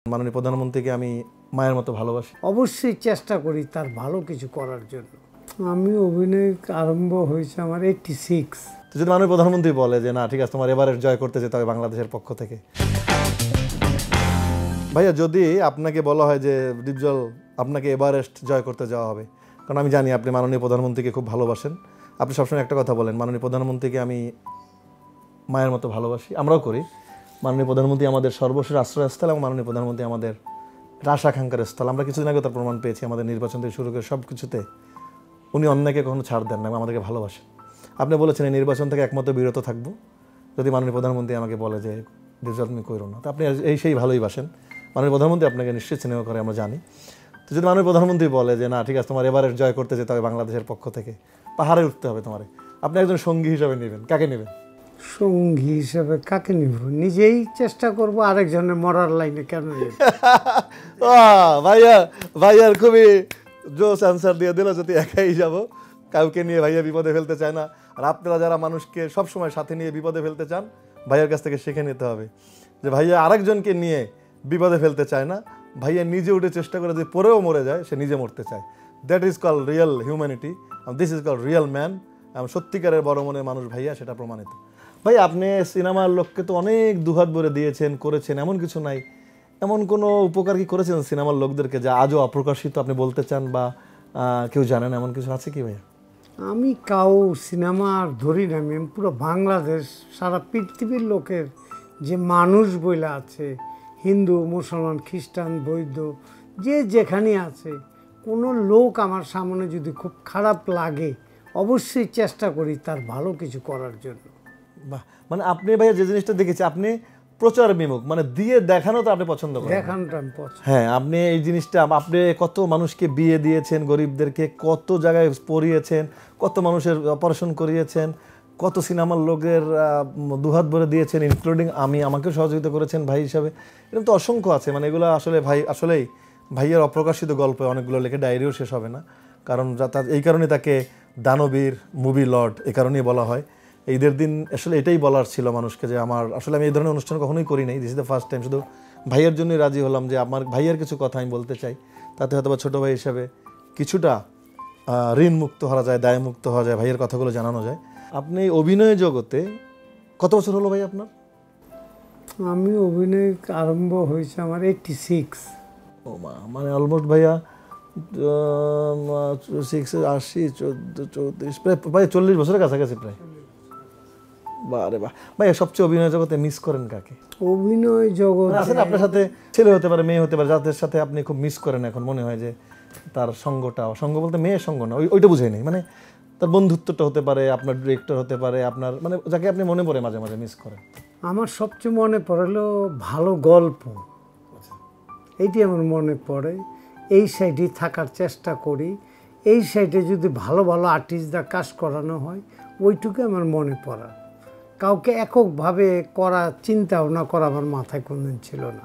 মাননীয় প্রধানমন্ত্রীকে আমি মায়ের মতো ভালোবাসি। অবশ্যই চেষ্টা করি তার ভালো কিছু করার জন্য। আমি অভিনয় আরম্ভ হয়েছে আমার 86। তো যদি মাননীয় প্রধানমন্ত্রী বলে যে না ঠিক আছে তোমার এভারেস্ট জয় করতে যেতে হবে বাংলাদেশের পক্ষ থেকে, ভাইয়া যদি আপনাকে বলা হয় যে ডিপজল আপনাকে এভারেস্ট জয় করতে যাওয়া হবে, কারণ আমি জানি আপনি মাননীয় প্রধানমন্ত্রীকে খুব ভালোবাসেন, আপনি সবসময় একটা কথা বলেন মাননীয় প্রধানমন্ত্রীকে আমি মায়ের মতো ভালোবাসি। আমরাও করি। মাননীয় প্রধানমন্ত্রী আমাদের সর্বশেষ আশ্রয়স্থল এবং মাননীয় প্রধানমন্ত্রী আমাদের আশাকাঙ্ক্ষার স্থল। আমরা কিছুদিন আগে তার প্রমাণ পেয়েছি আমাদের নির্বাচন থেকে শুরু করে সব কিছুতে উনি অন্যকে কখনো ছাড় দেন না এবং আমাদেরকে ভালোবাসেন। আপনি বলেছেন এই নির্বাচন থেকে একমত বিরত থাকবো যদি মাননীয় প্রধানমন্ত্রী আমাকে বলে যে ডিপজল তুমি কইরো না, তো আপনি সেই ভালোই বাসেন। মাননীয় প্রধানমন্ত্রী আপনাকে নিশ্চয়ই স্নেহ করে আমরা জানি। তো যদি মাননীয় প্রধানমন্ত্রী বলে যে না ঠিক আছে তোমার এভারেস্ট জয় করতে যেতে হবে বাংলাদেশের পক্ষ থেকে, পাহাড়ে উঠতে হবে তোমার, আপনি একজন সঙ্গী হিসাবে নেবেন, কাকে নেবেন? সঙ্গী হিসাবে কাকে নিব? নিজেই চেষ্টা করব, আরেকজনের মরার লাইনে কেন নেব? ভাইয়ার খুবই জোস অ্যান্সার দিয়ে দিল। যদি একাই যাব, কাউকে নিয়ে ভাইয়া বিপদে ফেলতে চায় না। আর আপনারা যারা মানুষকে সবসময় সাথে নিয়ে বিপদে ফেলতে চান, ভাইয়ার কাছ থেকে শিখে নিতে হবে যে ভাইয়া আরেকজনকে নিয়ে বিপদে ফেলতে চায় না, ভাইয়া নিজে উঠে চেষ্টা করে যে পরেও মরে যায়, সে নিজে মরতে চায়। That is call real humanity, this is call real man. সত্যিকারের বড় মনের মানুষ ভাইয়া, সেটা প্রমাণিত। ভাই আপনি সিনেমার লোককে তো অনেক দুহাত ভরে দিয়েছেন, করেছেন, এমন কিছু নাই। এমন কোনো উপকার কি করেছেন সিনেমার লোকদেরকে যা আজও অপ্রকাশিত আপনি বলতে চান বা কেউ জানেন, এমন কিছু আছে কি ভাইয়া? আমি কাউ সিনেমা ধরি না, আমি পুরো বাংলাদেশ সারা পৃথিবীর লোকের যে মানুষ বইলা আছে, হিন্দু, মুসলমান, খ্রিস্টান, বৌদ্ধ, যে যেখানে আছে, কোনো লোক আমার সামনে যদি খুব খারাপ লাগে অবশ্যই চেষ্টা করি তার ভালো কিছু করার জন্য। বাহ, মানে আপনি ভাইয়া যে জিনিসটা দেখেছি, আপনি প্রচার বিমুখ, মানে দিয়ে দেখানো তো আপনি পছন্দ করেন। দেখানোটা আমি পছন্দ। হ্যাঁ, আপনি এই জিনিসটা, আপনি কত মানুষকে বিয়ে দিয়েছেন, গরিবদেরকে কত জায়গায় পড়িয়েছেন, কত মানুষের অপারেশন করিয়েছেন, কত সিনেমার লোকের দুহাত ভরে দিয়েছেন, ইনক্লুডিং আমাকেও সহযোগিতা করেছেন ভাই হিসাবে। এরকম তো অসংখ্য আছে, মানে এগুলো আসলে আসলেই ভাইয়ের অপ্রকাশিত গল্প অনেকগুলো লেখে, ডায়েরিও শেষ হবে না। কারণ এই কারণে তাকে দানবীর, মুভি লর্ড এই কারণেই বলা হয়। ঈদের দিন আসলে এটাই বলার ছিল মানুষকে যে আসলে আমি এই ধরনের অনুষ্ঠান কখনোই করি নাই, this is the first time. শুধু ভাইয়ের জন্যই রাজি হলাম যে আমার ভাইয়ের কিছু কথা আমি বলতে চাই, তাতে হয়তো বা ছোটো ভাই হিসাবে কিছুটা ঋণ মুক্ত হওয়া যায়, দায় মুক্ত হওয়া যায়, ভাইয়ের কথাগুলো জানানো যায়। আপনি অভিনয় জগতে কত বছর হলো ভাই আপনার? আমি অভিনয় আরম্ভ হয়েছে আমার 86। ও মা, মানে অলমোস্ট ভাইয়া 80, 14, 34, প্রায় 40 বছরের কাছাকাছি প্রায়। বারে বাহ ভাইয়া, সবচেয়ে অভিনয় জগতে মিস করেন কাকে? অভিনয় জগৎ আসলে আপনার সাথে ছেলে হতে পারে, মেয়ে হতে পারে, যাদের সাথে আপনি খুব মিস করেন এখন, মনে হয় যে তার সঙ্গ বলতে মেয়ের সঙ্গ না, ওইটা বুঝাই নেই, মানে তার বন্ধুত্বটা হতে পারে, আপনার ডিরেক্টর হতে পারে, আপনার মানে যাকে আপনি মনে পড়ে মাঝে মাঝে মিস করেন। আমার সবচেয়ে মনে পড়লো ভালো গল্প, এইটি আমার মনে পড়ে। এই সাইডে থাকার চেষ্টা করি, এই সাইডে যদি ভালো ভালো আর্টিস্টরা কাজ করানো হয়, ওইটুকু আমার মনে পড়া। কাউকে এককভাবে করা চিন্তা ভাবনা করা আমার মাথায় কোনোদিন ছিল না।